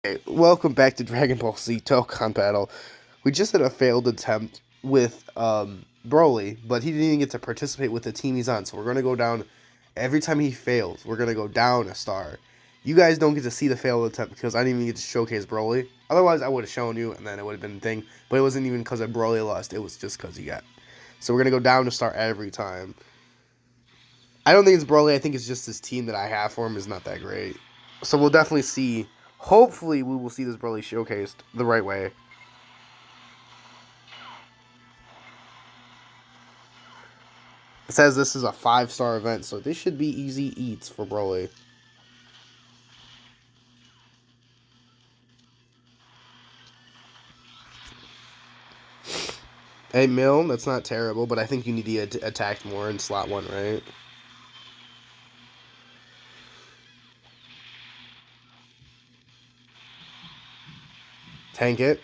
Hey, welcome back to Dragon Ball Z Dokkan Battle. We just had a failed attempt with Broly, but he didn't even get to participate with the team he's on. So we're gonna go down every time he fails. We're gonna go down a star. You guys don't get to see the failed attempt because I didn't even get to showcase Broly. Otherwise, I would have shown you, and then it would have been a thing. But it wasn't even because of Broly lost. It was just because he got. So we're gonna go down to star every time. I don't think it's Broly. I think it's just this team that I have for him is not that great. So we'll definitely see. Hopefully, we will see this Broly showcased the right way. It says this is a 5-star event, so this should be easy eats for Broly. Hey, Mill, that's not terrible, but I think you need to attack more in slot 1, right? Tank it.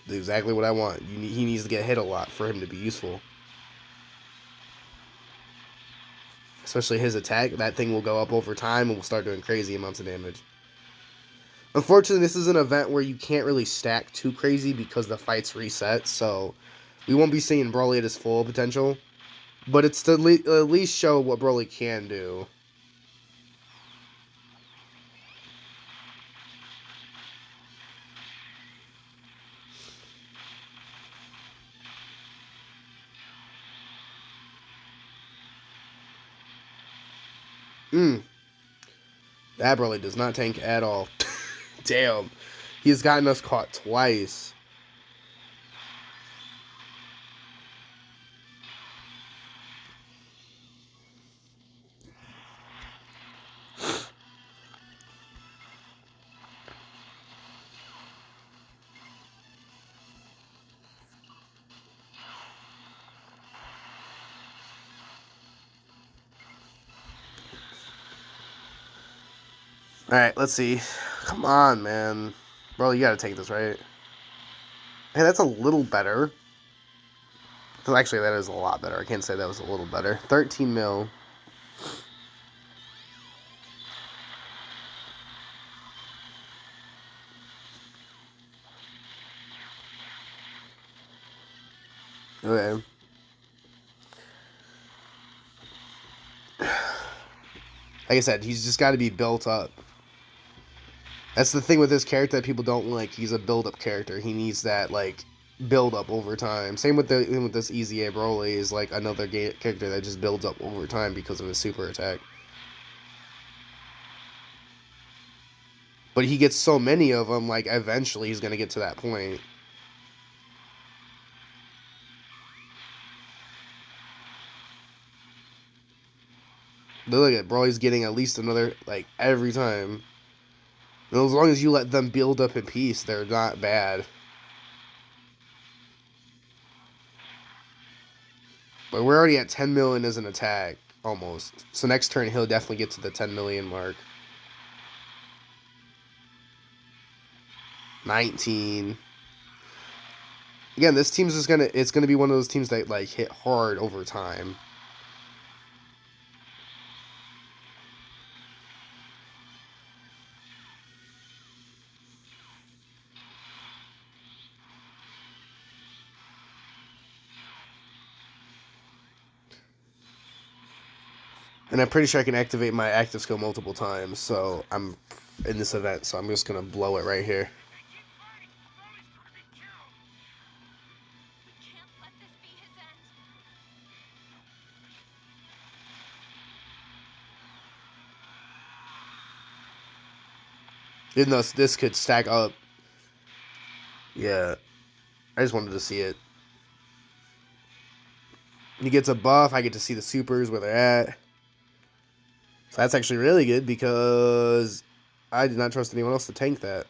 Exactly what I want. He needs to get hit a lot for him to be useful. Especially his attack. That thing will go up over time and will start doing crazy amounts of damage. Unfortunately, this is an event where you can't really stack too crazy because the fights reset, so we won't be seeing Broly at his full potential. But it's to at least show what Broly can do. Mm, that Broly does not tank at all. Damn. He's gotten us caught twice. Alright, let's see. Come on, man. Bro, you gotta take this, right? Hey, that's a little better. Actually, that is a lot better. I can't say that was a little better. 13 mil. Okay. Like I said, he's just got to be built up. That's the thing with this character that people don't like. He's a build-up character. He needs that like build-up over time. Same with this Easy A Broly is like another character that just builds up over time because of his super attack. But he gets so many of them, like eventually he's gonna get to that point. Look at Broly's getting at least another like every time. And as long as you let them build up in peace, they're not bad. But we're already at 10 million as an attack, almost. So next turn he'll definitely get to the 10 million mark. 19. Again, this team's just gonna be one of those teams that like hit hard over time. And I'm pretty sure I can activate my active skill multiple times, so I'm in this event, so I'm just gonna blow it right here. Even though this could stack up. Yeah. I just wanted to see it. He gets a buff, I get to see the supers where they're at. So that's actually really good because I did not trust anyone else to tank that.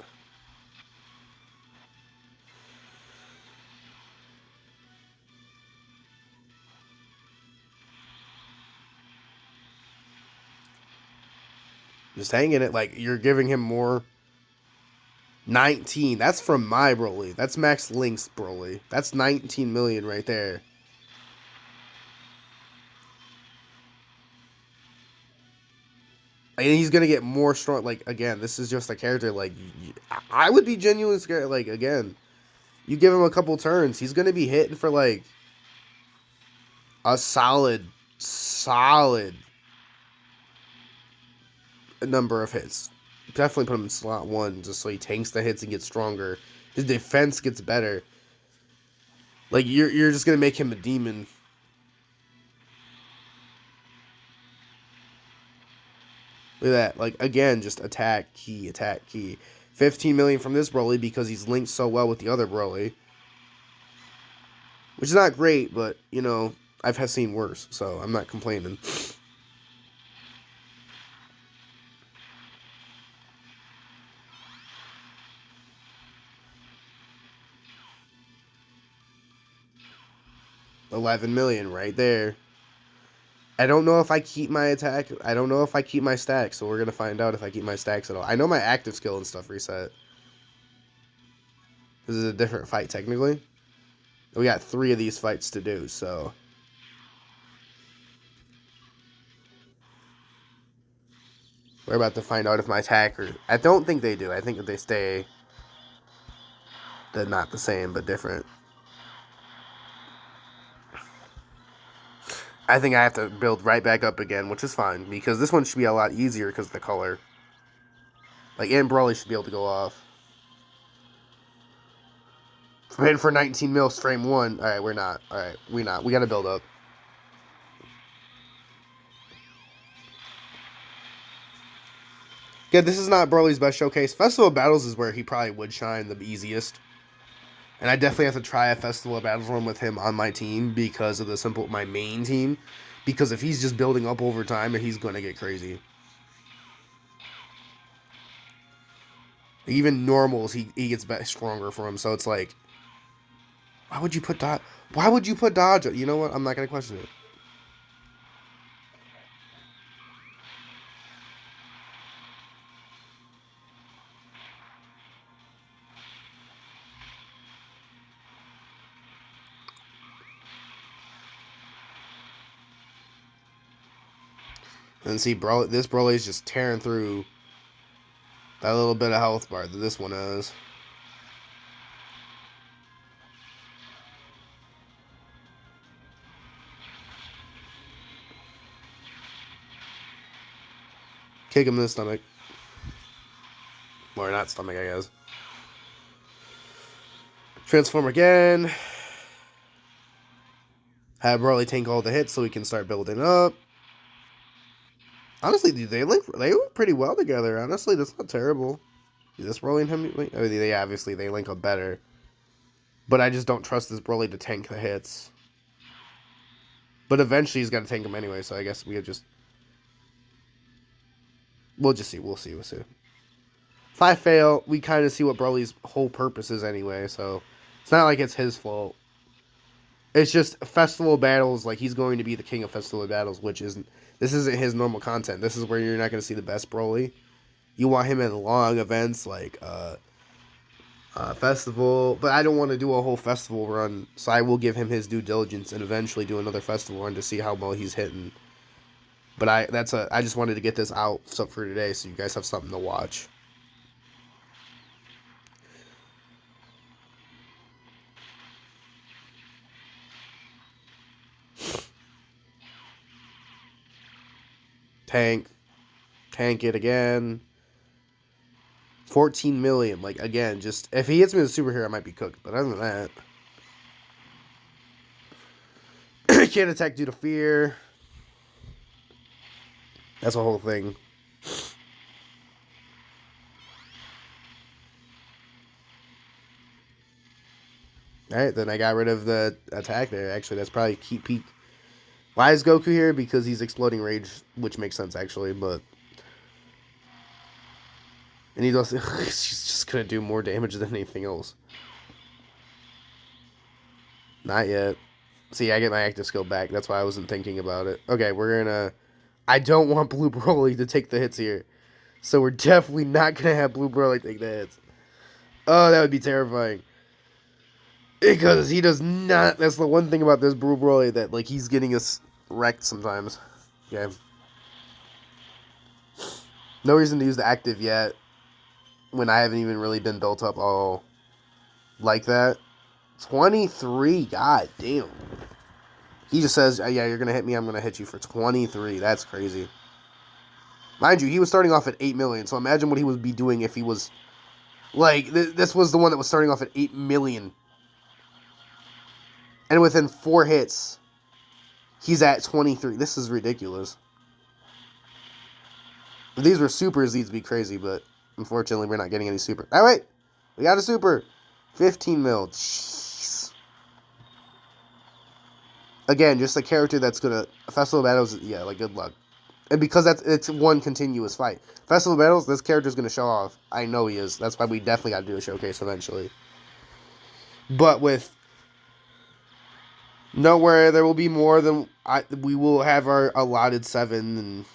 Just hanging it like you're giving him more. 19. That's from my Broly. That's Max Link's Broly. That's 19 million right there. And he's gonna get more strong. Like, again, this is just a character. Like, I would be genuinely scared. Like, again, you give him a couple turns, he's gonna be hitting for like a solid number of hits. Definitely put him in slot 1 just so he tanks the hits and gets stronger. His defense gets better. Like, you're just gonna make him a demon. Look at that. Like, again, just attack key, attack key. 15 million from this Broly because he's linked so well with the other Broly. Which is not great, but, you know, I've seen worse, so I'm not complaining. $11 million right there. I don't know if I keep my attack. I don't know if I keep my stacks, so we're going to find out if I keep my stacks at all. I know my active skill and stuff reset. This is a different fight, technically. We got 3 of these fights to do, so... We're about to find out if my attacker... I don't think they do. I think that they stay... They're not the same, but different. I think I have to build right back up again, which is fine, because this one should be a lot easier because of the color. Like, and Broly should be able to go off. Waiting for 19 mil frame 1. Alright, we're not. Alright, we're not. We gotta build up. Yeah, this is not Broly's best showcase. Festival of Battles is where he probably would shine the easiest. And I definitely have to try a Festival of Battles run with him on my team because of my main team. Because if he's just building up over time, he's going to get crazy. Even normals, he gets stronger for him. So it's like, why would you put Dodge? Why would you put Dodge? You know what? I'm not going to question it. And see, bro, this Broly is just tearing through that little bit of health bar that this one has. Kick him in the stomach. Or not stomach, I guess. Transform again. Have Broly tank all the hits so we can start building up. Honestly, dude, they link pretty well together. Honestly, that's not terrible. This Broly and him, I mean, they obviously they link up better. But I just don't trust this Broly to tank the hits. But eventually he's got to tank them anyway, so I guess we'll just see. We'll see. If I fail, we kind of see what Broly's whole purpose is anyway, so it's not like it's his fault. It's just Festival Battles, like he's going to be the king of Festival Battles, which isn't. This isn't his normal content. This is where you're not going to see the best Broly. You want him in long events like festival, but I don't want to do a whole festival run, so I will give him his due diligence and eventually do another festival run to see how well he's hitting. But I just wanted to get this out for today, so you guys have something to watch. Tank it again. 14 million. Like, again, just if he hits me with a superhero, I might be cooked. But other than that, can't attack due to fear. That's a whole thing. Alright, then I got rid of the attack there. Actually, that's probably key peak. Why is Goku here? Because he's exploding rage, which makes sense, actually, but... And he does... He's just gonna do more damage than anything else. Not yet. See, I get my active skill back. That's why I wasn't thinking about it. Okay, we're gonna... I don't want Blue Broly to take the hits here. So we're definitely not gonna have Blue Broly take the hits. Oh, that would be terrifying. Because he does not... That's the one thing about this Blue Broly that, like, he's getting us wrecked sometimes. Okay. No reason to use the active yet when I haven't even really been built up all like that. 23, god damn. He just says, yeah, you're going to hit me, I'm going to hit you for 23. That's crazy. Mind you, he was starting off at 8 million, so imagine what he would be doing if he was, like, this was the one that was starting off at 8 million. And within 4 hits, he's at 23. This is ridiculous. If these were supers, these would be crazy, but unfortunately, we're not getting any super. Oh, wait. We got a super. 15 mil. Jeez. Again, just a character that's going to... Festival of Battles, yeah, like, good luck. And because it's one continuous fight. Festival of Battles, this character's going to show off. I know he is. That's why we definitely got to do a showcase eventually. But with Nowhere, there will be more than... we will have our allotted 7, and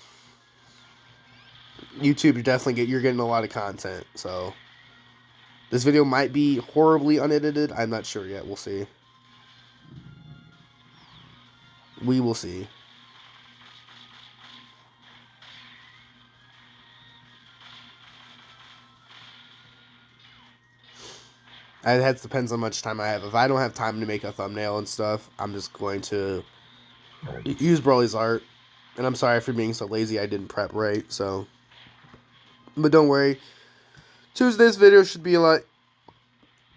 YouTube, you're getting a lot of content, so... This video might be horribly unedited. I'm not sure yet. We'll see. We will see. That depends on how much time I have. If I don't have time to make a thumbnail and stuff, I'm just going to use Broly's art. And I'm sorry for being so lazy. I didn't prep right, so... But don't worry. Tuesday's video should be a lot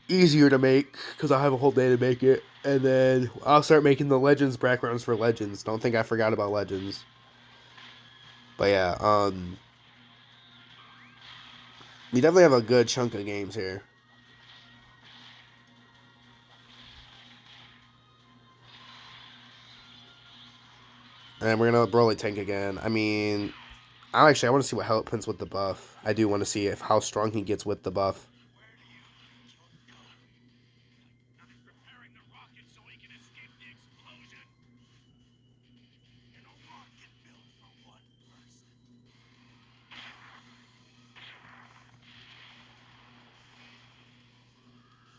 easier to make, because I'll have a whole day to make it. And then I'll start making the Legends backgrounds for Legends. Don't think I forgot about Legends. But yeah, we definitely have a good chunk of games here. And we're going to Broly tank again. I mean, I want to see what happens with the buff. I do want to see how strong he gets with the buff.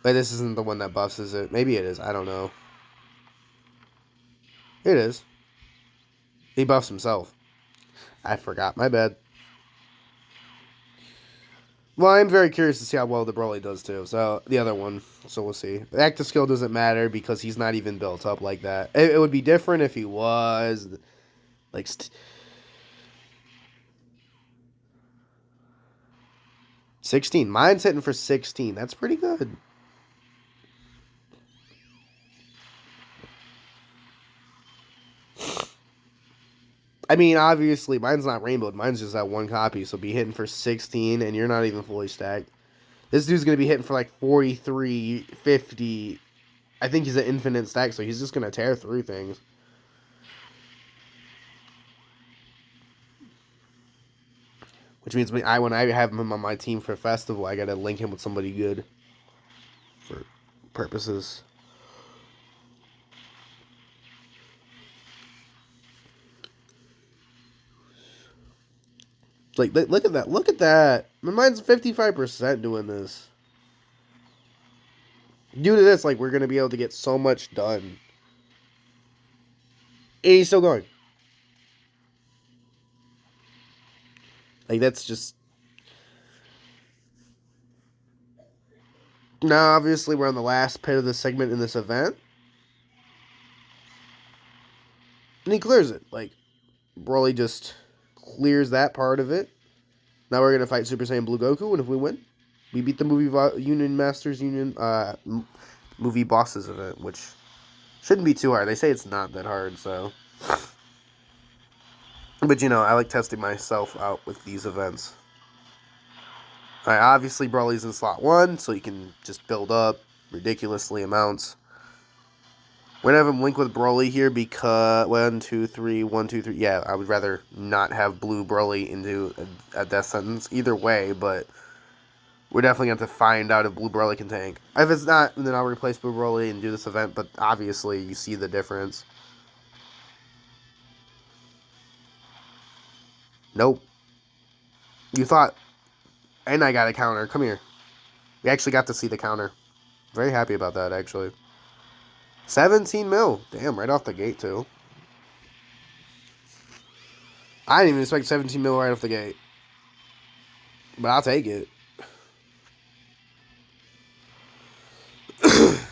But this isn't the one that buffs, is it? Maybe it is. I don't know. It is. He buffs himself. I forgot. My bad. Well, I'm very curious to see how well the Broly does, too. So, the other one. So, we'll see. The active skill doesn't matter because he's not even built up like that. It would be different if he was. Like... 16. Mine's hitting for 16. That's pretty good. I mean, obviously, mine's not rainbowed. Mine's just that one copy, so be hitting for 16, and you're not even fully stacked. This dude's going to be hitting for like 43, 50. I think he's an infinite stack, so he's just going to tear through things. Which means when I have him on my team for Festival, I got to link him with somebody good for purposes. Like, look at that. Look at that. Mine's 55% doing this. Due to this, like, we're going to be able to get so much done. And he's still going. Like, that's just... Now, obviously, we're on the last pit of the segment in this event. And he clears it. Like, Broly just clears that part of it. Now we're going to fight Super Saiyan Blue Goku, and if we win, we beat the Union Masters Union movie bosses event, which shouldn't be too hard. They say it's not that hard, so... But, you know, I like testing myself out with these events. Alright, obviously Broly's in slot 1, so you can just build up ridiculously amounts. We're going to have him link with Broly here because... 1, 2, 3, 1, 2, 3... Yeah, I would rather not have Blue Broly into a death sentence either way, but... We're definitely going to have to find out if Blue Broly can tank. If it's not, then I'll replace Blue Broly and do this event, but obviously you see the difference. Nope. You thought... And I got a counter. Come here. We actually got to see the counter. Very happy about that, actually. 17 mil. Damn, right off the gate, too. I didn't even expect 17 mil right off the gate. But I'll take it.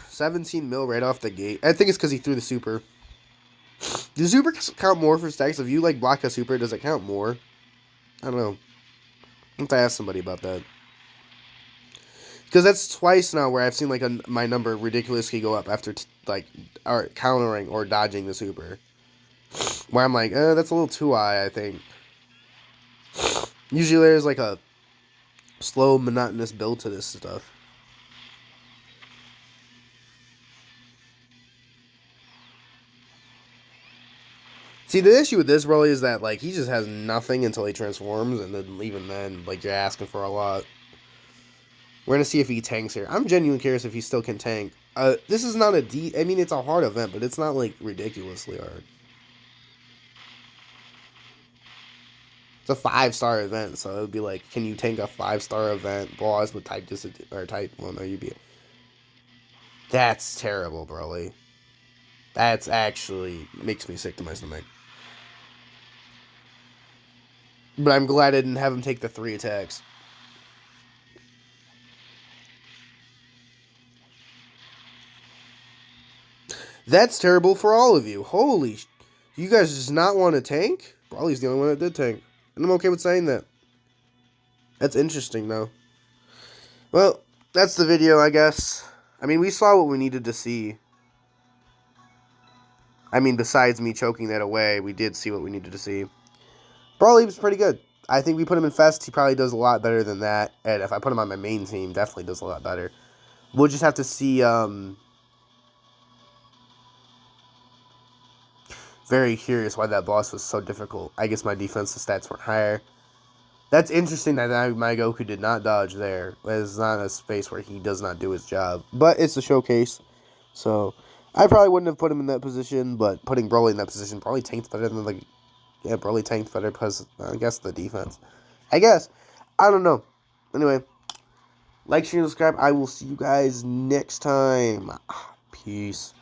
17 mil right off the gate. I think it's because he threw the super. Does super count more for stacks? If you like block a super, does it count more? I don't know. I have to ask somebody about that. Because that's twice now where I've seen like my number ridiculously go up after or countering or dodging the super. Where I'm like, that's a little too high, I think. Usually there's like a slow, monotonous build to this stuff. See, the issue with this Broly is that like he just has nothing until he transforms, and then even then, like you're asking for a lot. We're gonna see if he tanks here. I'm genuinely curious if he still can tank. This is not I mean, it's a hard event, but it's not like ridiculously hard. It's a 5-star event, so it would be like, can you tank a 5-star event boss with type or type? Well, no, you'd be. That's terrible, Broly. That's actually makes me sick to my stomach. But I'm glad I didn't have him take the 3 attacks. That's terrible for all of you. Holy, you guys just not want to tank? Broly's the only one that did tank. And I'm okay with saying that. That's interesting, though. Well, that's the video, I guess. I mean, we saw what we needed to see. I mean, besides me choking that away, we did see what we needed to see. Broly was pretty good. I think we put him in Fest, he probably does a lot better than that. And if I put him on my main team, definitely does a lot better. We'll just have to see, very curious why that boss was so difficult. I guess my defensive stats weren't higher. That's interesting that my Goku did not dodge there. It's not a space where he does not do his job. But it's a showcase. So, I probably wouldn't have put him in that position, but putting Broly in that position probably tanked better than, like, yeah, Broly tanked better because, I guess, the defense. I guess. I don't know. Anyway, like, share, and subscribe. I will see you guys next time. Peace.